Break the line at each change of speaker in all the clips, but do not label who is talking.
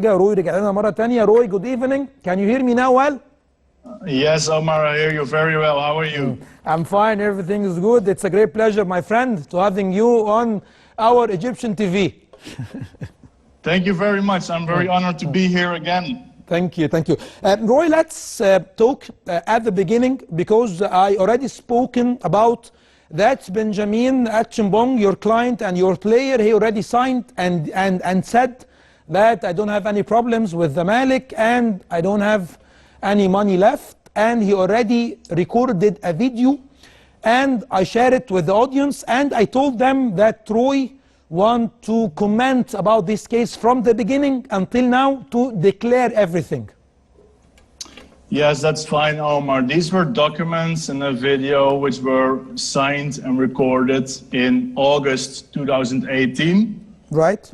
روي رجع لنا مرة تانية. روي, good evening. Can you hear me now well?
Yes, Omar, I hear you very well. How are you?
I'm fine. Everything is good. It's a great pleasure, my friend, to having you on our Egyptian TV.
Thank you very much. I'm very honored to be here again.
Thank you, thank you. Roy, let's talk at the beginning, because I already spoken about that Benjamin Atchembong, your client and your player. He already signed and said that I don't have any problems with the Malik and I don't have any money left, and he already recorded a video and I shared it with the audience, and I told them that Roy want to comment about this case from the beginning until now to declare everything.
Yes, that's fine, Omar. These were documents in a video which were signed and recorded in August 2018.
Right.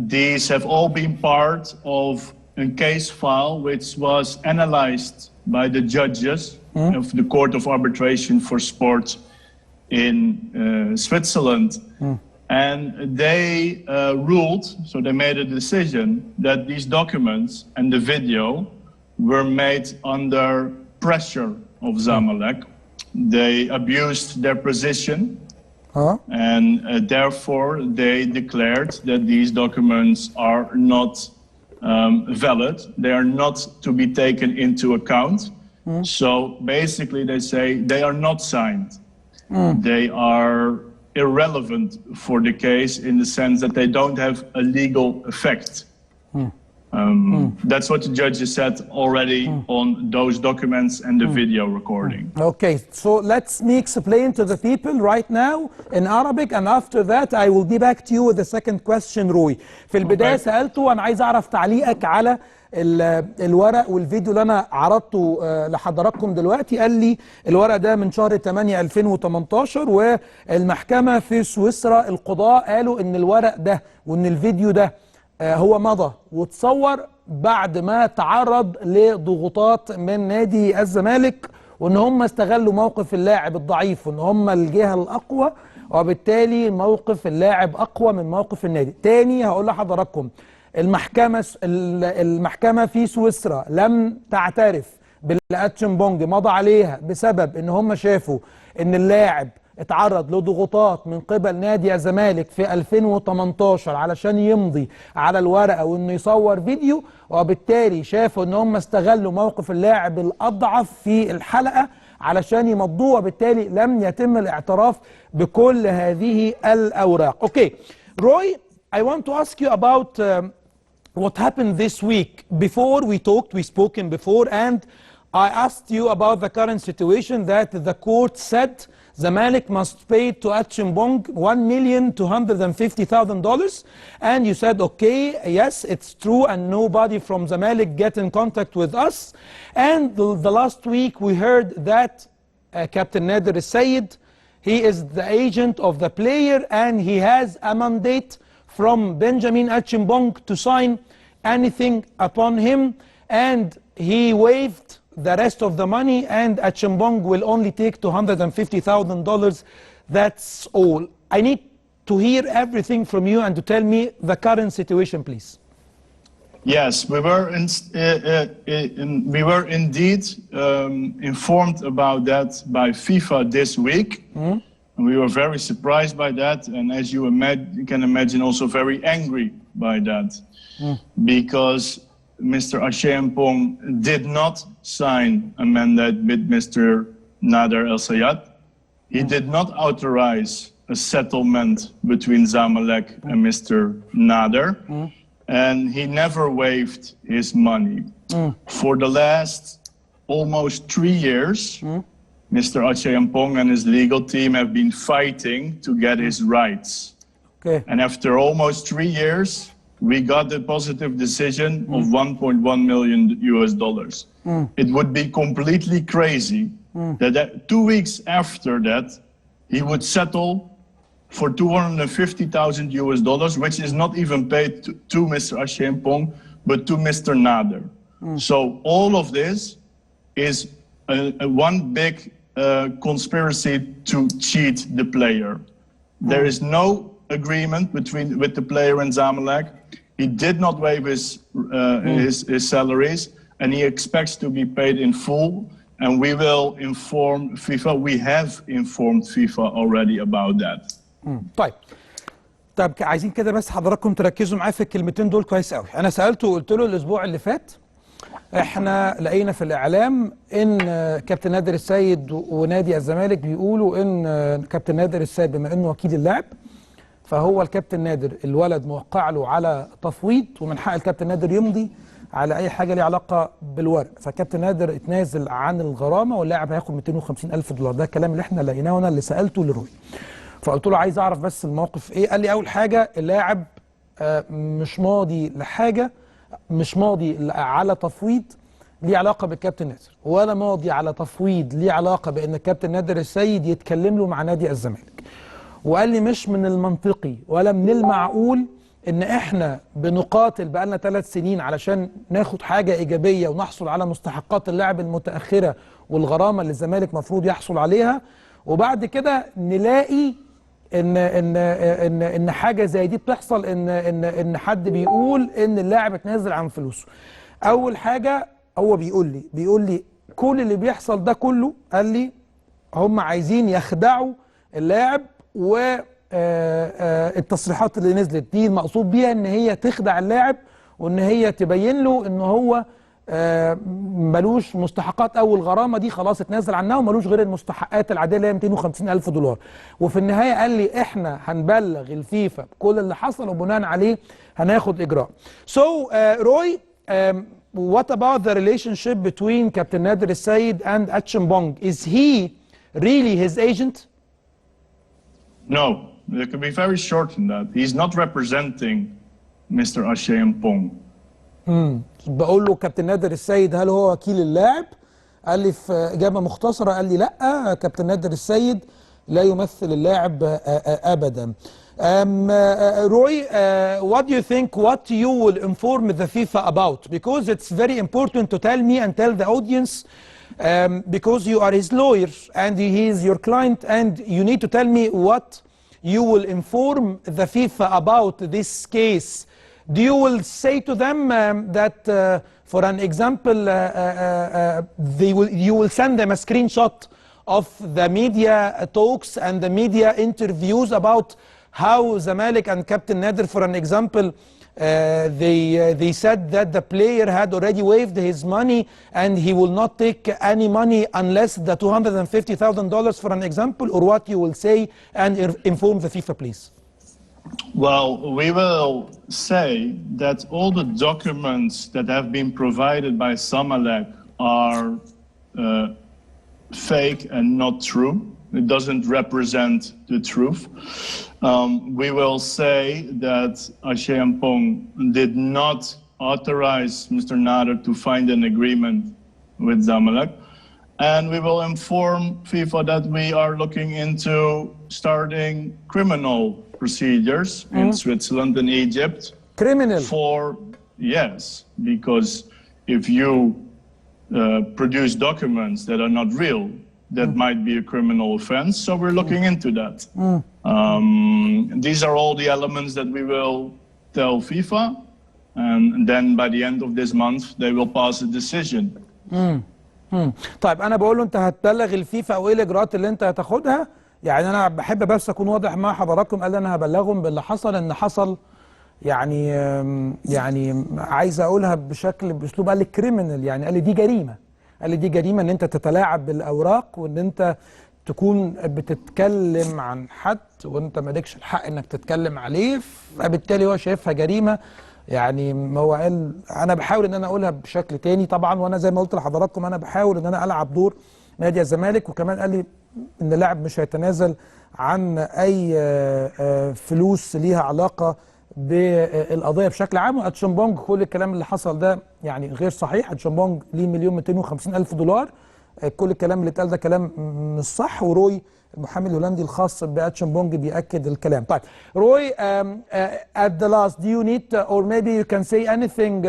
These have all been part of a case file which was analyzed by the judges of the Court of Arbitration for Sport in Switzerland. And they ruled, so they made a decision that these documents and the video were made under pressure of Zamalek. They abused their position. And therefore they declared that these documents are not valid. They are not to be taken into account. So basically they say they are not signed. They are irrelevant for the case in the sense that they don't have a legal effect. That's what the judges said already on those documents and the video recording.
Okay, so let me explain to the people right now in Arabic, and after that I will be back to you with the second question. روي, في البداية سألته أنا عايز أعرف تعليقك على الورق والفيديو اللي أنا عرضته لحضراتكم دلوقتي. قال لي الورق ده من شهر 8 2018، والمحكمة في سويسرا القضاء قالوا إن الورق ده وإن الفيديو ده هو مضى وتصور بعد ما تعرض لضغوطات من نادي الزمالك، وان هم استغلوا موقف اللاعب الضعيف وان هم الجهة الاقوى، وبالتالي موقف اللاعب اقوى من موقف النادي. تاني هقول لحضراتكم، المحكمة في سويسرا لم تعترف باللي أتشيمبونج مضى عليها بسبب ان هم شافوا ان اللاعب اتعرض لضغوطات من قبل نادي الزمالك في 2018 علشان يمضي على الورقة وانه يصور فيديو، وبالتالي شافوا ان هم استغلوا موقف اللاعب الاضعف في الحلقة علشان يمضوه، وبالتالي لم يتم الاعتراف بكل هذه الاوراق. Okay, Roy, I want to ask you about what happened this week. Before we talked, we spoken before, and I asked you about the current situation that the court said Zamalek must pay to Atchembong $1,250,000, and you said, okay, yes, it's true, and nobody from Zamalek get in contact with us. And the last week we heard that Captain Nader السيد, he is the agent of the player, and he has a mandate from Benjamin Atchembong to sign anything upon him, and he waived the rest of the money, and Atchembong will only take $250,000. That's all. I need to hear everything from you and to tell me the current situation, please.
Yes, we were indeed informed about that by FIFA this week. And we were very surprised by that, and as you can imagine, also very angry by that, because Mr. Atchembong did not sign a mandate with Mr. Nader El-Sayed. He did not authorize a settlement between Zamalek and Mr. Nader, and he never waived his money. For the last almost 3 years, Mr. Atchembong and his legal team have been fighting to get his rights.
Okay.
And after almost 3 years, we got a positive decision of $1.1 million. It would be completely crazy that 2 weeks after that, he would settle for $250,000, which is not even paid to Mr. Atchembong, but to Mr. Nader. So all of this is one big conspiracy to cheat the player. There is no agreement with the player and Zamalek. he did not waive his salaries, and he expects to be paid in full. And we will inform FIFA. We have informed FIFA already about that.
طيب عايزين كده بس حضراتكم تركزوا معايا في الكلمتين دول كويس قوي. انا سالته وقلت له الاسبوع اللي فات احنا لقينا في الاعلام ان كابتن نادر السيد ونادي الزمالك بيقولوا ان كابتن نادر السيد بما انه وكيل اللاعب فهو الكابتن نادر الولد موقع له على تفويض ومن حق الكابتن نادر يمضي على اي حاجه ليها علاقه بالورق، فكابتن نادر اتنازل عن الغرامه واللاعب هياخد 250,000 دولار. ده الكلام اللي احنا لقيناه وانا اللي سالته لروي. فقلت له عايز اعرف بس الموقف ايه. قال لي اول حاجه اللاعب مش ماضي لحاجه، مش ماضي على تفويض ليه علاقه بالكابتن نادر، ولا ماضي على تفويض ليه علاقه بان الكابتن نادر السيد يتكلم له مع نادي الزمالك. وقال لي مش من المنطقي ولا من المعقول ان احنا بنقاتل بقالنا 3 سنين علشان ناخد حاجه ايجابيه ونحصل على مستحقات اللاعب المتاخره والغرامه اللي الزمالك مفروض يحصل عليها، وبعد كده نلاقي ان حاجه زي دي بتحصل، ان حد بيقول ان اللاعب اتنازل عن فلوسه. اول حاجه هو بيقول لي كل اللي بيحصل ده كله، قال لي هم عايزين يخدعوا اللاعب، و التصريحات اللي نزلت دي المقصود بيها ان هي تخدع اللاعب وان هي تبين له ان هو ملوش مستحقات او الغرامه دي خلاص اتنازل عنها وملوش غير المستحقات العاديه اللي هي 250,000 دولار. وفي النهايه قال لي احنا هنبلغ الفيفا بكل اللي حصل وبناء عليه هناخد اجراء. So Roy, what about the relationship between Captain Nader السيد and أتشيمبونج? Is he really his agent?
No, it can be very short in that. He's not representing Mr. أتشيمبونج.
بقول له كابتن نادر السيد هل هو وكيل اللاعب؟ قال لي في إجابة مختصرة قال لي لا، كابتن نادر السيد لا يمثل اللاعب أبدا. Roy, what do you think, what you will inform the FIFA about? Because it's very important to tell me and tell the audience, because you are his lawyer and he is your client, and you need to tell me what you will inform the FIFA about this case. Do you will say to them that, for an example, you will send them a screenshot of the media talks and the media interviews about how Zamalek and Captain Nader, for an example, they said that the player had already waived his money and he will not take any money unless the $250,000, for an example, or what you will say and inform the FIFA, please?
Well, we will say that all the documents that have been provided by Zamalek are fake and not true. It doesn't represent the truth. We will say that Atsheimbong did not authorize Mr. Nader to find an agreement with Zamalek. And we will inform FIFA that we are looking into starting criminal procedures in Switzerland and Egypt.
Criminal?
Yes, because if you produce documents that are not real, that might be a criminal offense. So we're looking into that. These are all the elements that we will tell FIFA, and then by the end of this month, they will pass a decision.
طيب انا بقول له انت هتبلغ الفيفا او ايه الاجراءات اللي انت هتاخدها؟ يعني انا بحب بس اكون واضح مع حضراتكم. قال لي انا هبلغهم باللي حصل، ان حصل يعني عايز اقولها باسلوب، قال لي كريمنال، يعني قال لي دي جريمه. قال لي دي جريمه ان انت تتلاعب بالاوراق وان انت تكون بتتكلم عن حد وانت مالكش الحق انك تتكلم عليه، فبالتالي هو شايفها جريمه. يعني هو قال انا بحاول ان انا اقولها بشكل تاني طبعا، وانا زي ما قلت لحضراتكم انا بحاول ان انا العب دور نادي الزمالك. وكمان قال لي ان اللاعب مش هيتنازل عن اي فلوس ليها علاقه بالقضيه بشكل عام. وأتشيمبونج كل الكلام اللي حصل ده يعني غير صحيح. أتشيمبونج ليه 1,250,000 دولار. كل الكلام اللي اتقال ده كلام مش صح. وروي المحامي الهولندي الخاص بأتشيمبونج بيأكد الكلام. طيب روي, at the last, do you need or maybe you can say anything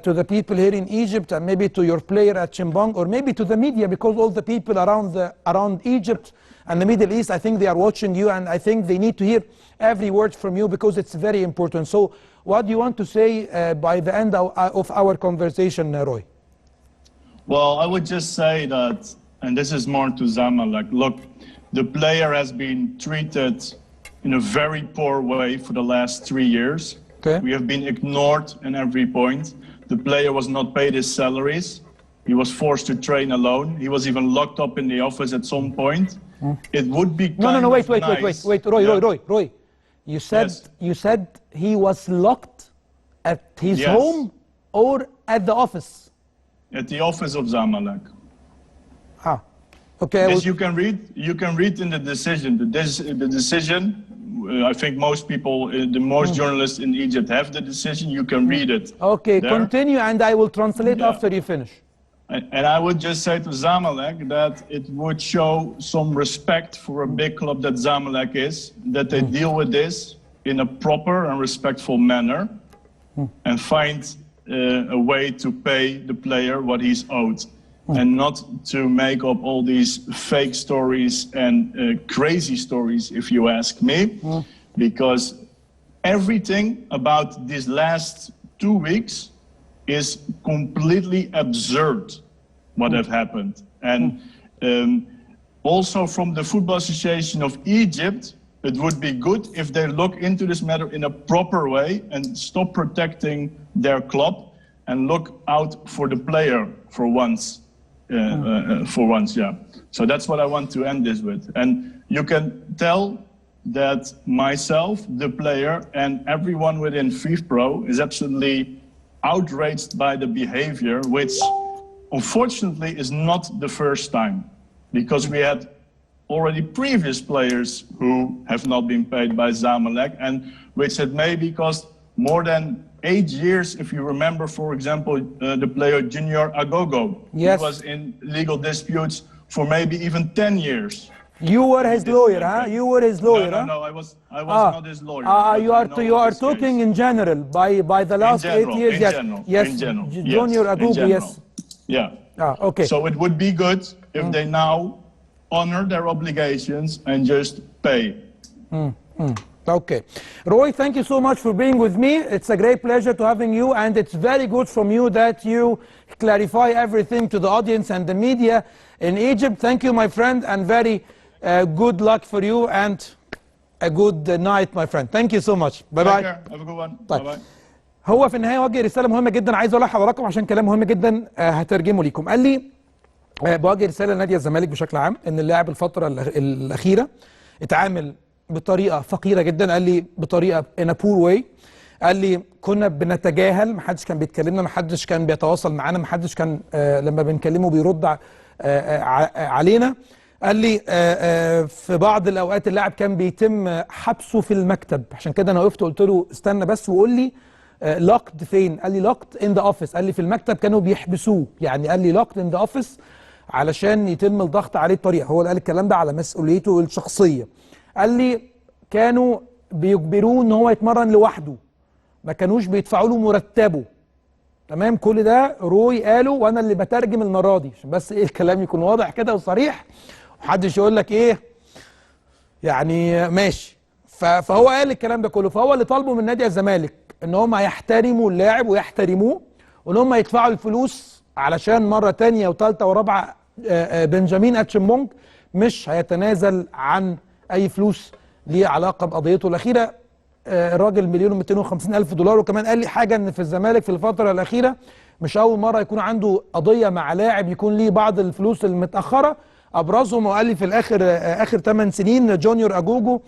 to the people here in Egypt and maybe to your player Atchembong, or maybe to the media, because all the people around Egypt and the Middle East, I think they are watching you and I think they need to hear every word from you because it's very important. So what do you want to say by the end of our conversation, Roy?
Well, I would just say that, and this is more to Zamalek, look, the player has been treated in a very poor way for the last 3 years.
Okay.
We have been ignored in every point. The player was not paid his salaries. He was forced to train alone. He was even locked up in the office at some point. It would be
No, wait, Roy,
yeah.
Roy. You said he was locked at his
Yes.
home or at the office?
At the office of Zamalek.
Ah, okay.
This you can read in the decision. The decision, I think most people, the most journalists in Egypt have the decision. You can read it.
Okay,
there.
continue and I will translate after you finish.
And I would just say to Zamalek that it would show some respect for a big club that Zamalek is, that they deal with this in a proper and respectful manner and find a way to pay the player what he's owed. And not to make up all these fake stories and crazy stories, if you ask me, because everything about these last 2 weeks is completely absurd, what have happened. And also from the Football Association of Egypt, it would be good if they look into this matter in a proper way and stop protecting their club and look out for the player for once. Yeah. So that's what I want to end this with. And you can tell that myself, the player, and everyone within FIFPro is absolutely outraged by the behavior, which unfortunately is not the first time, because we had already previous players who have not been paid by Zamalek, and which had maybe cost more than 8 years, if you remember, for example, the player Junior Agogo.
Yes.
He was in legal disputes for maybe even 10 years.
You were his lawyer, huh? You were his lawyer,
No,
huh?
I was not his lawyer.
You are talking in general by the last 8 years. Yes, yes.
In general,
Junior
yes,
Agogo, yes.
Yeah.
Okay.
So it would be good if they now honor their obligations and just pay.
Okay. Roy, thank you so much for being with me. It's a great pleasure to having you, and it's very good from you that you clarify everything to the audience and the media in Egypt. Thank you, my friend, and very good luck for you and a good night, my friend. Thank you so much. Bye bye.
Have a good one.
طيب.
Bye bye.
هو في النهايه وجه رساله مهمه جدا عايز اقولها لحضراتكم عشان كلام مهم جدا هترجمه ليكم. قال لي بوجه رساله لنادي الزمالك بشكل عام ان اللاعب الفتره الاخيره اتعامل بطريقه فقيره جدا. قال لي بطريقه in a poor way. قال لي كنا بنتجاهل، محدش كان بيتكلمنا، محدش كان بيتواصل معانا، محدش كان لما بنكلمه بيرد علينا. قال لي في بعض الاوقات اللاعب كان بيتم حبسه في المكتب، عشان كده انا وقفت قلت له استنى بس وقول لي لوكد فين؟ قال لي لوكد ان ذا اوفيس. قال لي في المكتب كانوا بيحبسوه، يعني قال لي لوكد ان ذا اوفيس علشان يتم الضغط عليه بطريقه. هو قال الكلام ده على مسؤوليته الشخصيه. قال لي كانوا بيجبروه ان هو يتمرن لوحده، ما كانوش بيدفعوا له مرتبه. تمام، كل ده روي قاله وانا اللي بترجم المره دي عشان بس ايه الكلام يكون واضح كده وصريح ومحدش يقول لك ايه يعني ماشي. فهو قال الكلام ده كله. فهو اللي طالبه من نادي الزمالك ان هم يحترموا اللاعب ويحترموه وان هم يدفعوا الفلوس علشان مره ثانيه وثالثه ورابعه بنجامين أتشيمبونج مش هيتنازل عن اي فلوس ليه علاقه بقضيته الاخيره. الراجل $1,250,000. وكمان قال لي حاجه ان في الزمالك في الفتره الاخيره مش اول مره يكون عنده قضيه مع لاعب يكون ليه بعض الفلوس المتاخره، ابرزهم وقال لي في الاخر اخر 8 سنين جونيور اجوجو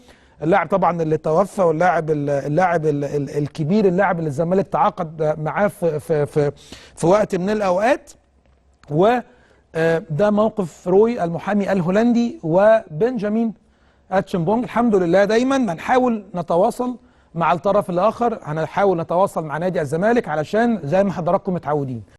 اللاعب طبعا اللي توفى، واللاعب الكبير، اللاعب اللي الزمالك تعاقد معاه في وقت من الاوقات. وده موقف روي المحامي الهولندي وبنجامين أتشيمبونج. الحمد لله دايما هنحاول نتواصل مع الطرف الاخر، هنحاول نتواصل مع نادي الزمالك علشان زي ما حضراتكم متعودين